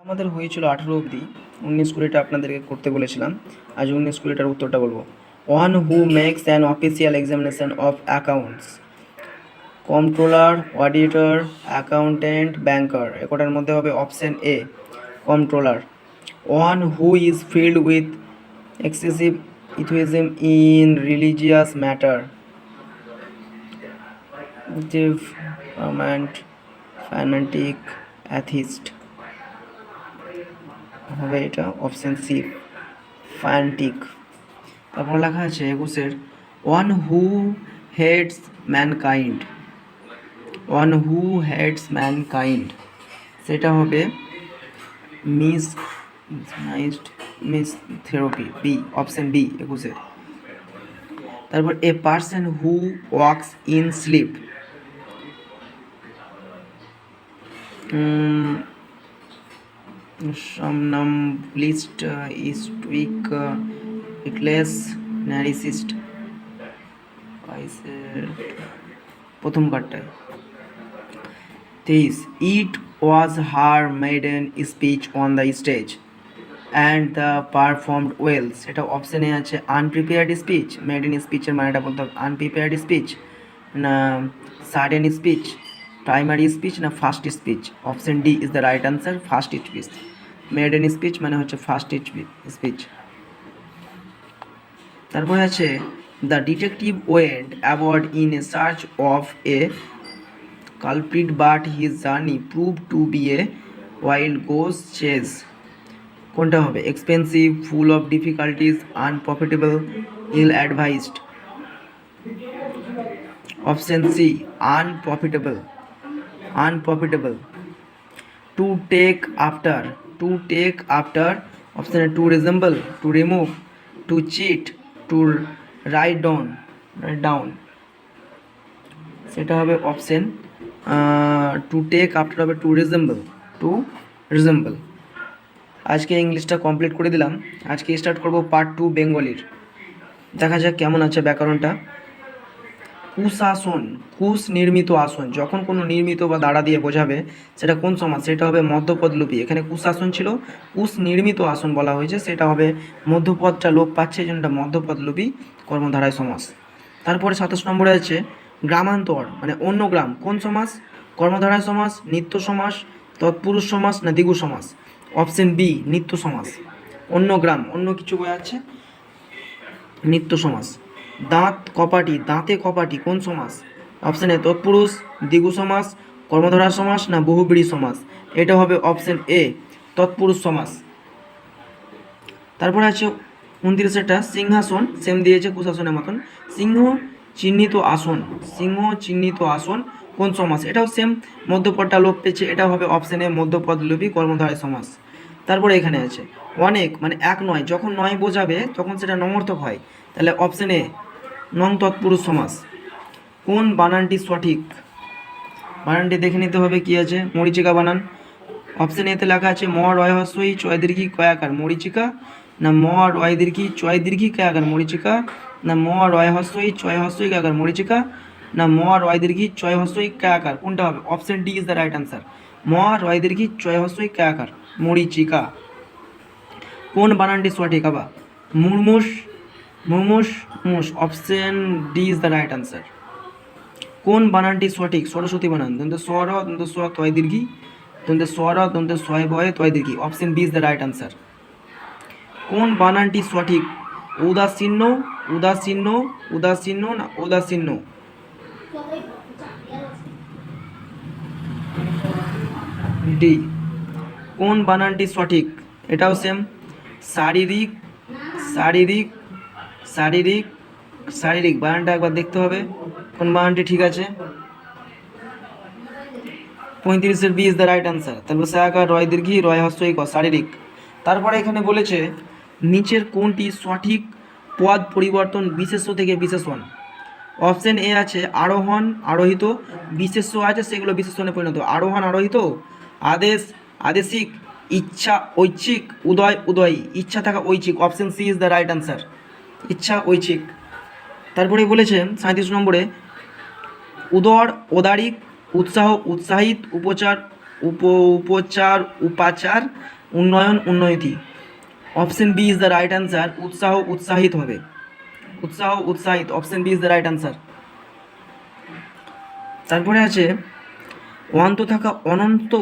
আমাদের হয়েছিল 18 অবধি, 19-20টা আপনাদেরকে করতে বলেছিলাম। আজ 19-20টার উত্তরটা বলবো। One who makes an official examination of accounts, controller, auditor, accountant, banker. একটার মধ্যে হবে option A, controller. One who is filled with excessive enthusiasm in religious matter, fanatic, atheist. হবে এটা অপশন সি, ফ্যান্টিক। তারপর লেখা আছে 21-এর, one who hates mankind, one who hates mankind, সেটা হবে misanthropy, B, option B 21-এর। তারপর a person who walks in sleep, somnambulist, stoic, reckless, narcissist। প্রথম কার্ডটায় 23, it was her maiden speech on the stage and the performed well, সেটা অপশনে আছে unprepared speech. Maiden স্পিচের মানেটা বলতে হবে আনপ্রিপেয়ার্ড স্পিচ না সাডেন স্পিচ, প্রাইমারি স্পিচ না first speech. Option D is the right answer, first speech. Maiden speech মানে হচ্ছে ফার্স্ট স্পিচ। তারপরে আছে the detective went award in a search of A culprit but his journey proved to be a wild goose chase। কোনটা হবে? Expensive, full of difficulties, unprofitable, ill advised. Option C, unprofitable, unprofitable. To take after, to take after. Option to resemble, to remove, to cheat, to write down, write down, সেটা হবে option to take after হবে to resemble, to resemble. আজকে ইংলিশটা complete করে দিলাম। আজকে start করব part 2 বেঙ্গলির। দেখা যাক কেমন আছে ব্যাকরণটা। কুশাসন, কুশ নির্মিত আসন, যখন কোনো নির্মিত বা দাঁড়া দিয়ে বোঝাবে সেটা কোন সমাস? সেটা হবে মধ্যপদলোপী। এখানে কুশাসন ছিল, কুশ নির্মিত আসন বলা হয়েছে, সেটা হবে মধ্যপদটা লোপ পাচ্ছে, এই জন্য মধ্যপদলোপী কর্মধারায় সমাস। তারপরে 27 নম্বরে আছে গ্রামান্তর মানে অন্য গ্রাম, কোন সমাস? কর্মধারায় সমাস, নিত্য সমাস, তৎপুরুষ সমাস না দ্বিগু সমাস? অপশন বি, নিত্য সমাস। অন্য গ্রাম, অন্য কিছু বোঝাচ্ছে, নিত্য সমাস। দাঁত কপাটি, দাঁতে কপাটি, কোন সমাস? অপশন এ তৎপুরুষ, দ্বিগু সমাস, কর্মধারা সমাস না বহুব্রীহি সমাস? এটা হবে অপশন এ, তৎপুরুষ সমাস। তারপরে আছে 29-এটা সিংহাসন, সেম দিয়েছে কুশাসনের মতন। সিংহ চিহ্নিত আসন, সিংহ চিহ্নিত আসন কোন সমাস? এটাও সেম, মধ্যপদটা লোপ পেয়েছে, এটা হবে অপশন এ, মধ্যপদ লোপী কর্মধারয় সমাস। তারপরে এখানে আছে অনেক মানে এক নয়, যখন নয় বোঝাবে তখন সেটা নমর্থক হয়, তাহলে অপশন এ, নং তৎপুরুষ সমাস। কোন বানানটি সঠিক? বানানটি দেখে নিতে হবে কি আছে। মরিচিকা বানান, অপশন এতে লেখা আছে ম রয় হস্যই চয় দীর্ঘি কয়াকার মরিচিকা, না ম রয় দীর্ঘি চয় দীর্ঘি কয়াকার মরিচিকা, না ম রয় হস্যই চয় হস্যই কয়াকার মরিচিকা, না ম রয় দীর্ঘি চয় হস্যই কয়াকার? কোনটা হবে? Option D is the right answer, ম রয় দীর্ঘি চয় হস্যই কয়াকার মরিচিকা। কোন বানানটি সঠিক? আবার মুরমুষ, মুরমুষ, মুষ। Option D is the right answer. কোন বানানটি সঠিক? সরস্বতী বানান, দন্তে স্বর, দন্তে স্ব তয় দীর্ঘি, দন্তে স্বর, দন্তে ছয় বয়ে তয় দীর্ঘি। Option B is the right answer. কোন বানানটি সঠিক? উদাসীন্য, উদাসীন্য, উদাসীন্য না উদাসীন্য? ডি। কোন বানানটি সঠিক? এটাও সেম, শারীরিক, শারীরিক, শারীরিক, শারীরিক। বানানটা একবার দেখতে হবে কোন বানানটি ঠিক আছে। 35-এর B is the right answer. তারপর সায়াকার রয় দীর্ঘি রয় হস্যই ক, শারীরিক। তারপরে এখানে বলেছে নিচের কোনটি সঠিক পদ পরিবর্তন বিশেষ্য থেকে বিশেষণ? অপশন এ আছে আরোহণ, আরোহিত, বিশেষ্য আছে সেগুলো বিশেষণে পরিণত। আরোহণ, আরোহিত, আদেশ, আদেশিক, ইচ্ছা, ঐচ্ছিক, উদয়, উদয়ী। ইচ্ছা থাকা ঐচ্ছিক। Option C is the right answer, ইচ্ছা ঐচ্ছিক। তারপরে বলেছে 37 নম্বরে উদর, ওদারিক, উৎসাহ, উৎসাহিত, উপচার, উপচার, উপাচার, উন্নয়ন, উন্নয়তি। Option B is the right answer. উৎসাহ, উৎসাহিত হবে। উৎসাহ, উৎসাহিত। Option B is the right answer. তারপরে আছে অন্ত থাকা অনন্ত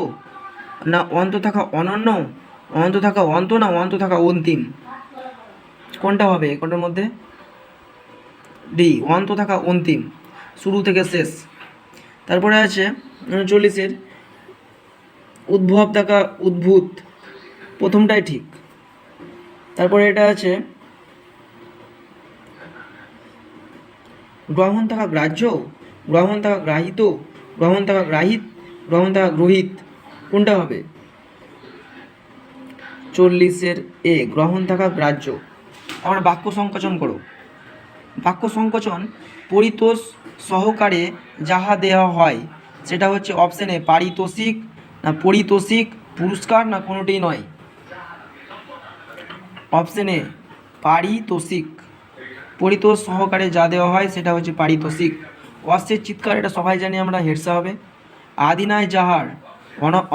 না অন্ত থাকা অনন্য, অন্ত থাকা অন্ত না অন্ত থাকা অন্তিম, কোনটা হবে কোনটার মধ্যে? ডি, অন্ত থাকা অন্তিম, শুরু থেকে শেষ। তারপরে আছে 39-এর উদ্ভব থাকা উদ্ভূত, প্রথমটাই ঠিক। তারপরে এটা আছে গ্রহণ থাকা গ্রাহ্য, গ্রহণ থাকা গ্রাহিত, গ্রহণ থাকা গ্রাহিত, গ্রহণ থাকা গ্রহিত, কোনটা হবে? 40-এর এ, গ্রহণ থাকা গ্রাহ্য। আমরা বাক্য সংকোচন করো। বাক্য সংকোচন পরিতোষ সহকারে যাহা দেওয়া হয় সেটা হচ্ছে অপশন এ পারিতোষিক না পরিতোষিক, পুরস্কার না কোনোটিই নয়। Option A পারিতোষিক। পরিতোষ সহকারে যা দেওয়া হয় সেটা হচ্ছে পারিতোষিক। অশ্বের চিৎকার, এটা সবাই জানি আমরা, হেরসা হবে। আদি নয় যাহার,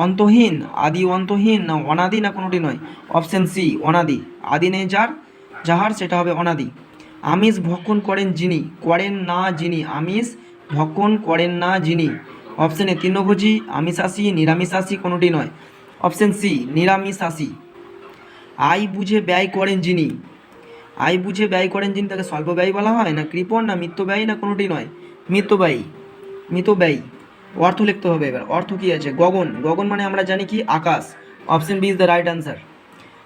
অন্তহীন, আদি অন্তহীন না অনাদি না কোনোটি নয়। অপশন সি অনাদি। আদি নেই যার, যাহার, সেটা হবে অনাদি। আমিষ ভক্ষণ করেন যিনি, করেন না যিনি, আমিষ ভক্ষণ করেন না যিনি। অপশন এ তৃণভোজী, আমিষাশী, নিরামিষাশী, কোনোটি নয়। অপশন সি নিরামিষাশী। আয় বুঝে ব্যয় করেন যিনি, আয় বুঝে ব্যয় করেন যিনি তাকে স্বল্প ব্যয় বলা হয় না কৃপণ না মিতব্যয়ী না কোনোটি নয়। মিতব্যয়ী, মিতব্যয়ী। অর্থ লিখতে হবে এবার। অর্থ কী আছে? গগন, গগন মানে আমরা জানি কি আকাশ। Option B is the right answer.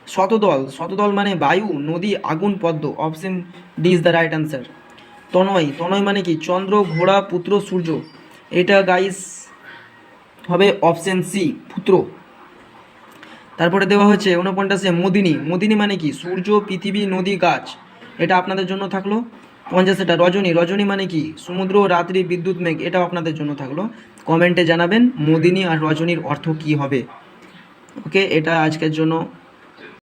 শতদল, শতদল মানে বায়ু, নদী, আগুন, পদ্ম। Option D is the right answer. তনয়, তনয় মানে কি চন্দ্র, ঘোড়া, পুত্র, সূর্য। এটা গাইস হবে অপশন সি পুত্র। তারপরে দেওয়া হচ্ছে 49-এ মোদিনী, মোদিনী মানে কি সূর্য, পৃথিবী, নদী, গাছ। এটা আপনাদের জন্য থাকলো। 50-এটা রজনী, রজনী মানে কি সমুদ্র, রাত্রি, বিদ্যুৎ, মেঘ। এটাও আপনাদের জন্য থাকলো। কমেন্টে জানাবেন মোদিনী আর রজনীর অর্থ কী হবে। ওকে, এটা আজকের জন্য